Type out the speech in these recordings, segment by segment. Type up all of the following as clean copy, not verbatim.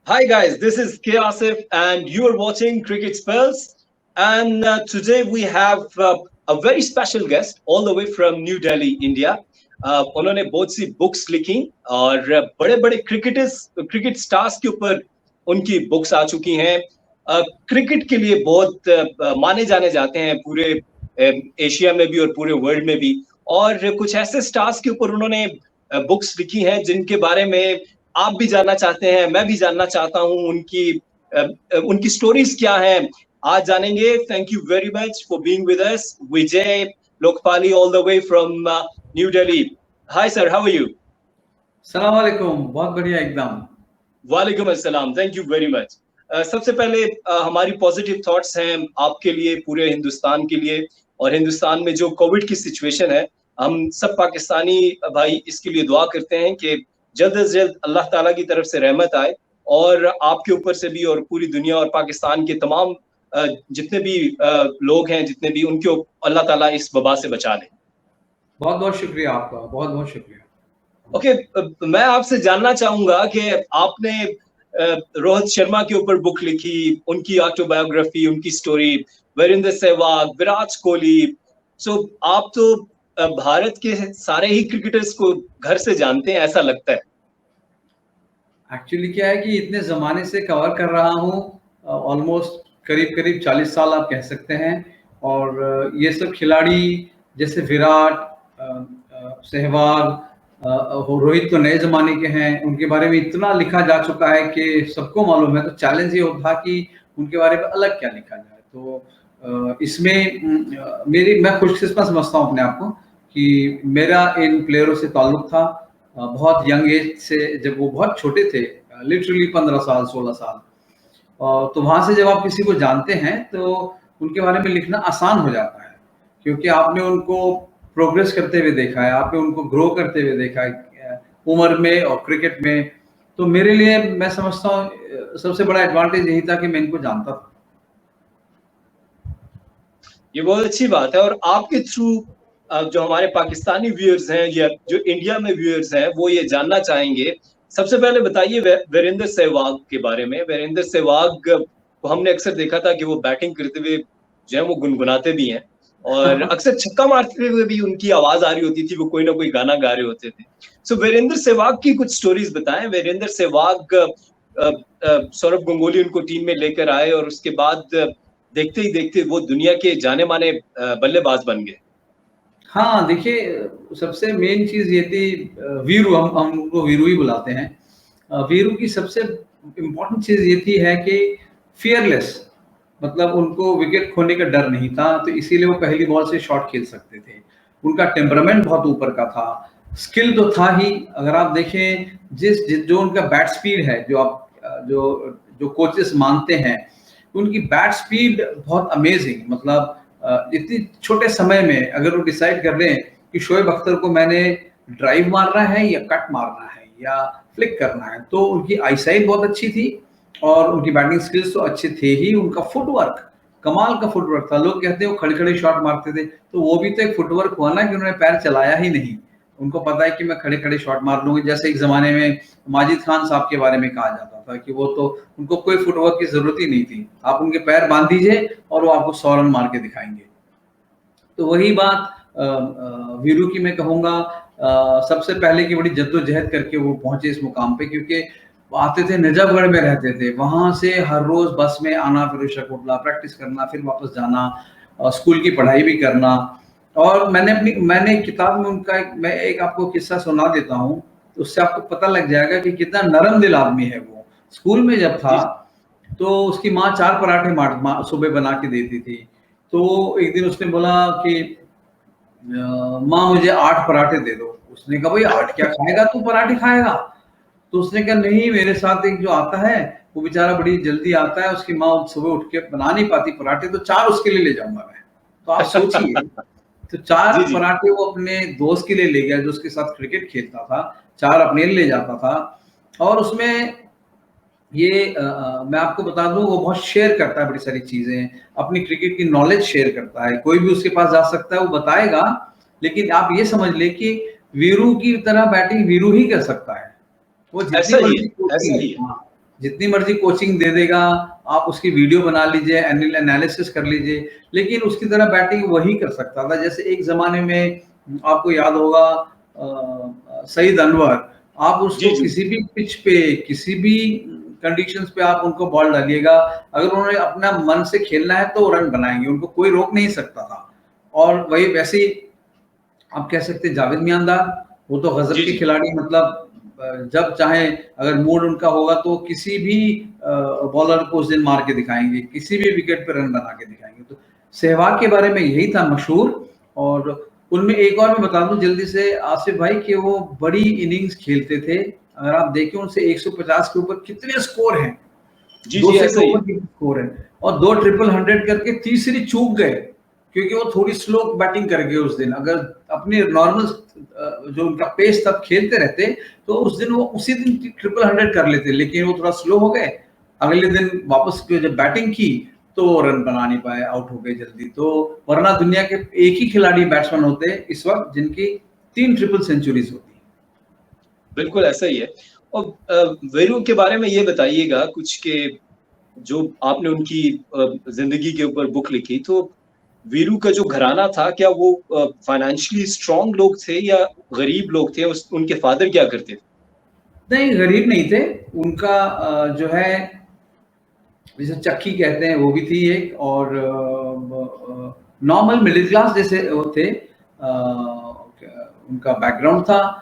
Hi guys, this is K Asif and you are watching Cricket Spells. And today we have a very special guest all the way from New Delhi, India. उन्होंने बहुत सी books लिखी और बड़े बड़े cricket stars के ऊपर उनकी books आ चुकी हैं। क्रिकेट के लिए बहुत माने जाने जाते हैं पूरे एशिया में भी और पूरे वर्ल्ड में भी। और कुछ ऐसे स्टार्स के ऊपर उन्होंने बुक्स लिखी हैं जिनके बारे में आप भी जानना चाहते हैं, मैं भी जानना चाहता हूं उनकी स्टोरीज क्या हैं। आज जानेंगे। Thank you very much for being with us Vijay Lokpali all the way from New Delhi. Hi sir, how are you? सलाम वालेकुम, बहुत बढ़िया एकदम। वालेकुम अस्सलाम, थैंक यू वेरी मच। सबसे पहले हमारी पॉजिटिव थॉट्स हैं आपके लिए, पूरे हिंदुस्तान के लिए। और हिंदुस्तान में जो कोविड की सिचुएशन है, हम सब पाकिस्तानी भाई इसके लिए दुआ करते हैं कि जल्द से जल्द अल्लाह ताला की तरफ से रहमत आए और आपके ऊपर से भी और पूरी दुनिया और पाकिस्तान के तमाम जितने भी लोग हैं, जितने भी उनके अल्लाह ताला इस वबा से बचा ले। बहुत बहुत शुक्रिया आपका, बहुत बहुत शुक्रिया। ओके, मैं आपसे जानना चाहूंगा कि आपने रोहित शर्मा के ऊपर बुक लिखी, उनकी ऑटोबायोग्राफी, उनकी स्टोरी, वीरेंद्र सहवाग, विराट कोहली। सो आप तो भारत के सारे ही क्रिकेटर्स को घर से जानते हैं ऐसा लगता है। एक्चुअली क्या है कि इतने ज़माने से कवर कर रहा हूँ, ऑलमोस्ट करीब करीब 40 साल आप कह सकते हैं। और ये सब खिलाड़ी जैसे विराट, सहवाग, रोहित तो नए ज़माने के हैं, उनके बारे में इतना लिखा जा चुका है कि सबको मालूम है। तो चैलेंज ये होता कि उनके बारे में अलग क्या लिखा जाए। तो इसमें मैं खुशकिस्मत समझता हूँ अपने आप को कि मेरा इन प्लेयरों से ताल्लुक था बहुत यंग एज से, जब वो बहुत छोटे थे, लिटरली 15 साल 16 साल। तो वहां से जब आप किसी को जानते हैं तो उनके बारे में लिखना आसान हो जाता है, क्योंकि आपने उनको प्रोग्रेस करते हुए देखा है, आपने उनको ग्रो करते हुए देखा है उम्र में और क्रिकेट में। तो मेरे लिए मैं समझता हूँ सबसे बड़ा एडवांटेज यही था कि मैं इनको जानता था। ये बहुत अच्छी बात है। और आपके थ्रू जो हमारे पाकिस्तानी व्यूअर्स हैं या जो इंडिया में व्यूअर्स हैं वो ये जानना चाहेंगे। सबसे पहले बताइए वीरेंद्र सहवाग के बारे में। वीरेंद्र सहवाग को हमने अक्सर देखा था कि वो बैटिंग करते हुए जो है वो गुनगुनाते भी हैं और अक्सर छक्का मारते हुए भी उनकी आवाज आ रही होती थी, वो कोई ना कोई गाना गा रहे होते थे। सो वीरेंद्र सहवाग की कुछ स्टोरीज बताएं। वीरेंद्र सहवाग, सौरभ गंगोली उनको टीम में लेकर आए और उसके बाद देखते ही देखते वो दुनिया के जाने माने बल्लेबाज बन गए। हाँ, देखिए, सबसे मेन चीज ये थी, वीरू, हम उनको वीरू ही बुलाते हैं। वीरू की सबसे इम्पोर्टेंट चीज ये थी है कि फियरलेस, मतलब उनको विकेट खोने का डर नहीं था, तो इसीलिए वो पहली बॉल से शॉट खेल सकते थे। उनका टेम्परामेंट बहुत ऊपर का था, स्किल तो था ही। अगर आप देखें जो उनका बैट स्पीड है, जो आप जो जो कोचेस मानते हैं, उनकी बैट स्पीड बहुत अमेजिंग। मतलब इतनी छोटे समय में अगर वो डिसाइड कर लें कि शोएब अख्तर को मैंने ड्राइव मारना है या कट मारना है या फ्लिक करना है, तो उनकी आईसाइट बहुत अच्छी थी और उनकी बैटिंग स्किल्स तो अच्छे थे ही। उनका फुटवर्क, कमाल का फुटवर्क था। लोग कहते हैं वो खड़े खड़े शॉट मारते थे, तो वो भी तो एक फुटवर्क हुआ ना कि उन्होंने पैर चलाया ही नहीं। उनको पता है कि मैं खड़े खड़े शॉट मार लूंगी। जैसे एक जमाने में माजिद खान साहब के बारे में कहा जाता था कि वो तो, उनको कोई फुटवर्क की जरूरत ही नहीं थी, आप उनके पैर बांध दीजिए और वो आपको 100 रन मार के दिखाएंगे। तो वही बात वीरू की मैं कहूँगा। सबसे पहले की बड़ी जद्दोजहद करके वो पहुंचे इस मुकाम पे, क्योंकि वो आते थे, नजफगढ़ में रहते थे, वहां से हर रोज बस में आना, फिर शकोटला प्रैक्टिस करना, फिर वापस जाना, स्कूल की पढ़ाई भी करना। और मैंने किताब में उनका मैं एक आपको किस्सा सुना देता हूँ, तो उससे आपको पता लग जाएगा कि कितना नरम दिल आदमी है वो। स्कूल में जब था तो उसकी माँ 4 पराठे सुबह बना के देती थी। तो एक दिन उसने बोला कि माँ मुझे 8 पराठे दे दो। उसने कहा भाई 8 क्या खाएगा तू, पराठे खाएगा? तो उसने कहा नहीं, मेरे साथ एक जो आता है वो बेचारा बड़ी जल्दी आता है, उसकी माँ सुबह उठ के बना नहीं पाती पराठे, तो 4 उसके लिए ले जाऊंगा मैं। तो आप सोचिए, तो 4 पराठे वो अपने दोस्त के लिए ले गया जो उसके साथ क्रिकेट खेलता था, 4 अपने लिए ले जाता था। और उसमें ये मैं आपको बता दूं, वो बहुत शेयर करता है बड़ी सारी चीजें, अपनी क्रिकेट की नॉलेज शेयर करता है। कोई भी उसके पास जा सकता है, वो बताएगा। लेकिन आप ये समझ ले कि वीरू की तरह बैटिंग वीरू ही कर सकता है, वो जितनी ऐसा ही मर्जी है, ऐसा ही है। हाँ। जितनी मर्जी कोचिंग दे देगा, आप उसकी वीडियो बना लीजिए, एनालिसिस कर लीजिए, लेकिन उसकी तरह बैटिंग वही कर सकता था। जैसे एक जमाने में आपको याद होगा सईद अनवर, आप जी उसको जी। किसी भी पिच पे, किसी भी कंडीशंस पे आप उनको बॉल डालिएगा, अगर उन्होंने अपना मन से खेलना है तो रन बनाएंगे, उनको कोई रोक नहीं सकता था। और वही वैसे ही आप कह सकते हैं जावेद मियांदाद, वो तो गजब जी के जी। खिलाड़ी, मतलब जब चाहे अगर मूड उनका होगा तो किसी भी बॉलर को उस दिन मार के दिखाएंगे, किसी भी विकेट पे रन बना के दिखाएंगे। तो सहवाग के बारे में यही था मशहूर। और उनमें एक और मैं बता दूं जल्दी से आसिफ भाई, कि वो बड़ी इनिंग्स खेलते थे। अगर आप देखें उनसे 150 के ऊपर कितने स्कोर हैं, जी दो जी, से ऐसा ही है। ऊपर स्कोर है, और 2 ट्रिपल 100 करके तीसरी चूक गए, क्योंकि वो थोड़ी स्लो बैटिंग कर गए उस दिन। अगर अपने नॉर्मल जो उनका पेस तब खेलते रहते तो उस दिन वो उसी दिन ट्रिपल 100 कर लेते, लेकिन वो थोड़ा स्लो हो गए। अगले दिन वापस जब बैटिंग की तो रन बना नहीं पाए, आउट हो गए जल्दी। तो वरना दुनिया के एक ही खिलाड़ी बैट्समैन होते इस वक्त जिनकी 3 ट्रिपल सेंचुरीज होती। बिल्कुल ऐसा ही है। और वीरू के बारे में ये बताइएगा कुछ के, जो आपने उनकी जिंदगी के ऊपर बुक लिखी, तो वीरू का जो घराना था, क्या वो फाइनेंशियली स्ट्रांग लोग थे या गरीब लोग थे? उनके फादर क्या करते थे? नहीं, गरीब नहीं थे। उनका जो है जिसे चक्की कहते हैं वो भी थी एक, और नॉर्मल मिडिल क्लास जैसे वो थे। उनका बैकग्राउंड था।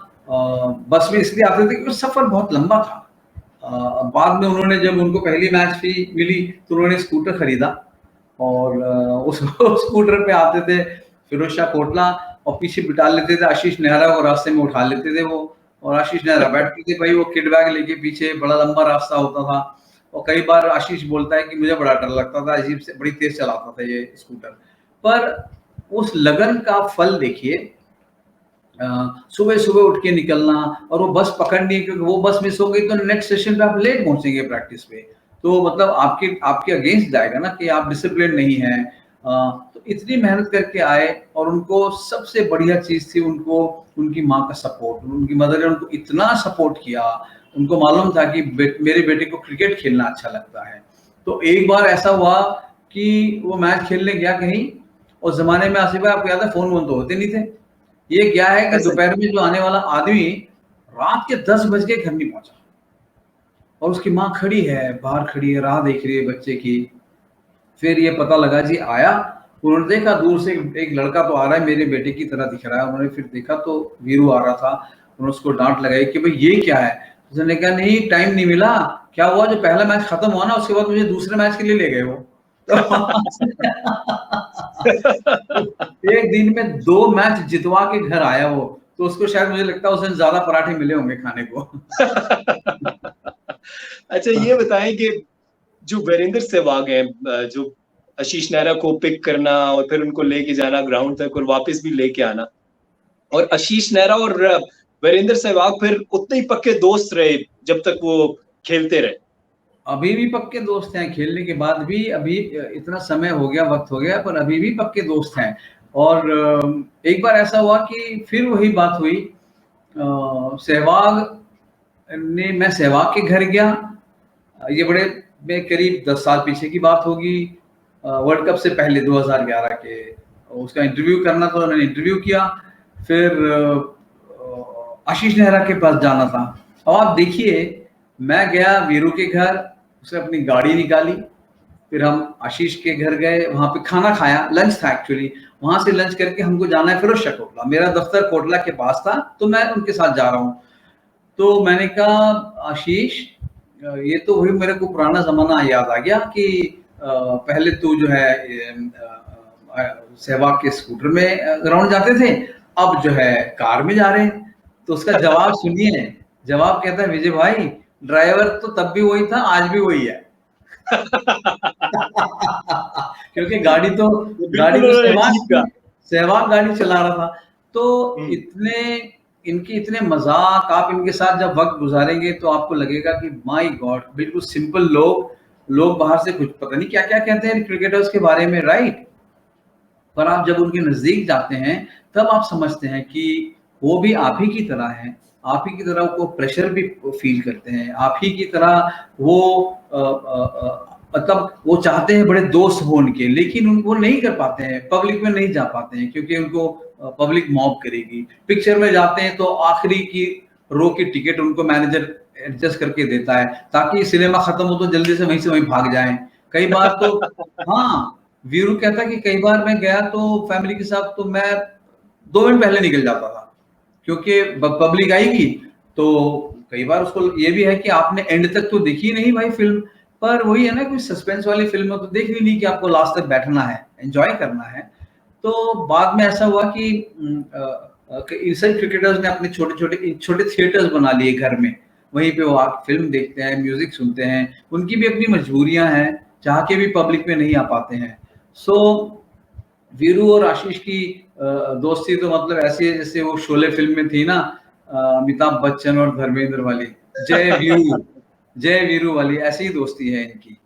बस में इसलिए आते थे क्योंकि सफर बहुत लंबा था। बाद में उन्होंने, जब उनको पहली मैच फी मिली तो उन्होंने स्कूटर खरीदा, और उस स्कूटर पे आते थे फिरोज शाह कोटला, और पीछे बिठा लेते थे आशीष नेहरा को, रास्ते में उठा लेते थे वो, और आशीष नेहरा बैठते थे भाई वो किड बैग लेके पीछे, बड़ा लंबा रास्ता होता था। और कई बार आशीष बोलता है कि मुझे बड़ा डर लगता था, अजीब से बड़ी तेज चलाता था ये स्कूटर। पर उस लगन का फल देखिए, सुबह सुबह उठ के निकलना, और वो बस पकड़नी है, क्योंकि वो बस मिस हो गई तो नेक्स्ट सेशन पे आप लेट पहुंचेंगे प्रैक्टिस पे। तो मतलब आपके आपके अगेंस्ट जाएगा ना कि आप डिसिप्लिन नहीं है। तो इतनी मेहनत करके आए, और उनको सबसे बढ़िया चीज थी, उनको उनकी माँ का सपोर्ट, उनकी मदर ने उनको इतना सपोर्ट किया। उनको मालूम था कि मेरे बेटे को क्रिकेट खेलना अच्छा लगता है। तो एक बार ऐसा हुआ कि वो मैच खेलने गया कहीं, उस जमाने में आसिफ भाई आपको याद है फोन वोन तो होते नहीं थे। ये क्या है कि ऐसा ही। दोपहर में जो आने वाला आदमी रात के 10 बज के घर नहीं पहुंचा, और उसकी माँ खड़ी है बाहर, खड़ी है, राह देख रही है बच्चे की। फिर ये पता लगा जी आया, उन्होंने देखा दूर से एक लड़का तो आ रहा है, मेरे बेटे की तरह दिख रहा है। उन्होंने फिर देखा तो वीरू आ रहा था। उन्होंने उसको डांट लगाई कि भाई ये क्या है। उसने कहा नहीं, टाइम नहीं मिला। क्या हुआ, जो पहला मैच खत्म हुआ ना उसके बाद मुझे दूसरे मैच के लिए ले गए वो। तो एक दिन में 2 मैच जितवा के घर आया वो। तो उसको शायद मुझे लगता है उस दिन ज्यादा पराठे मिले होंगे खाने को। अच्छा, ये बताएं कि जो वीरेंद्र सहवाग हैं, जो आशीष नेहरा को पिक करना और फिर उनको लेके जाना ग्राउंड तक और वापस भी लेके आना, और आशीष नेहरा और वीरेंद्र सहवाग फिर उतने ही पक्के दोस्त रहे जब तक वो खेलते रहे। अभी भी पक्के दोस्त हैं, खेलने के बाद भी। अभी इतना समय हो गया, वक्त हो गया, पर अभी भी पक्के दोस्त हैं। और एक बार ऐसा हुआ कि फिर वही बात हुई। सहवाग मैं सहवाग के घर गया। ये बड़े में करीब 10 साल पीछे की बात होगी, वर्ल्ड कप से पहले 2011 के। उसका इंटरव्यू करना था, उन्होंने इंटरव्यू किया। फिर आशीष नेहरा के पास जाना था। अब आप देखिए, मैं गया वीरू के घर, उसने अपनी गाड़ी निकाली, फिर हम आशीष के घर गए, वहां पे खाना खाया, लंच था एक्चुअली। वहां से लंच करके हमको जाना है फिरोज शाह कोटला, मेरा दफ्तर कोटला के पास था, तो मैं उनके साथ जा रहा हूँ। तो मैंने कहा आशीष, ये तो वही मेरे को पुराना जमाना याद आ गया कि पहले तू जो है सहवाग के स्कूटर में ग्राउंड जाते थे, अब जो है कार में जा रहे हैं। तो उसका जवाब सुनिए, जवाब कहता है विजय भाई, ड्राइवर तो तब भी वही था, आज भी वही है। क्योंकि ये गाड़ी बिल्कुल तो उन्होंने ठीक कहा। सहवाग गाड़ी चला रहा था। तो हम्म। इतने इनके इतने मजाक, आप इनके साथ जब वक्त गुजारेंगे तो आपको लगेगा कि माय गॉड, बिल्कुल सिंपल लोग बाहर से कुछ पता नहीं क्या क्या कहते हैं क्रिकेटर्स के बारे में, राइट। पर आप जब उनके नजदीक जाते हैं तब आप समझते हैं कि वो भी आप ही की तरह हैं। आप ही की तरह वो प्रेशर भी फील करते हैं, आप ही की तरह वो मतलब वो चाहते हैं बड़े दोस्त हो उनके, लेकिन वो नहीं कर पाते हैं, पब्लिक में नहीं जा पाते हैं क्योंकि उनको पब्लिक मॉब करेगी। पिक्चर में जाते हैं तो आखिरी की रो की टिकट उनको मैनेजर एडजस्ट करके देता है ताकि सिनेमा खत्म हो तो जल्दी से वहीं भाग जाएं। कई बार तो हाँ, वीरू कहता कि कई बार मैं गया तो फैमिली के साथ तो मैं 2 मिनट पहले निकल जाता था क्योंकि पब्लिक आएगी। तो कई बार उसको ये भी है कि आपने एंड तक तो देखी नहीं भाई फिल्म, पर वही है ना, कोई सस्पेंस वाली फिल्म तो देखनी नहीं कि आपको लास्ट तक बैठना है, एंजॉय करना है। तो बाद में ऐसा हुआ कि इंसान क्रिकेटर्स ने अपने छोटे थिएटर्स बना लिए घर में, वहीं पे वो फिल्म देखते हैं, म्यूजिक सुनते हैं। उनकी भी अपनी मजबूरियां हैं, चाह के भी पब्लिक में नहीं आ पाते हैं। सो वीरू और आशीष की दोस्ती तो मतलब ऐसी है जैसे वो शोले फिल्म में थी ना, अमिताभ बच्चन और धर्मेंद्र वाली, जय वीरू, जय वीरू वाली, ऐसी ही दोस्ती है इनकी।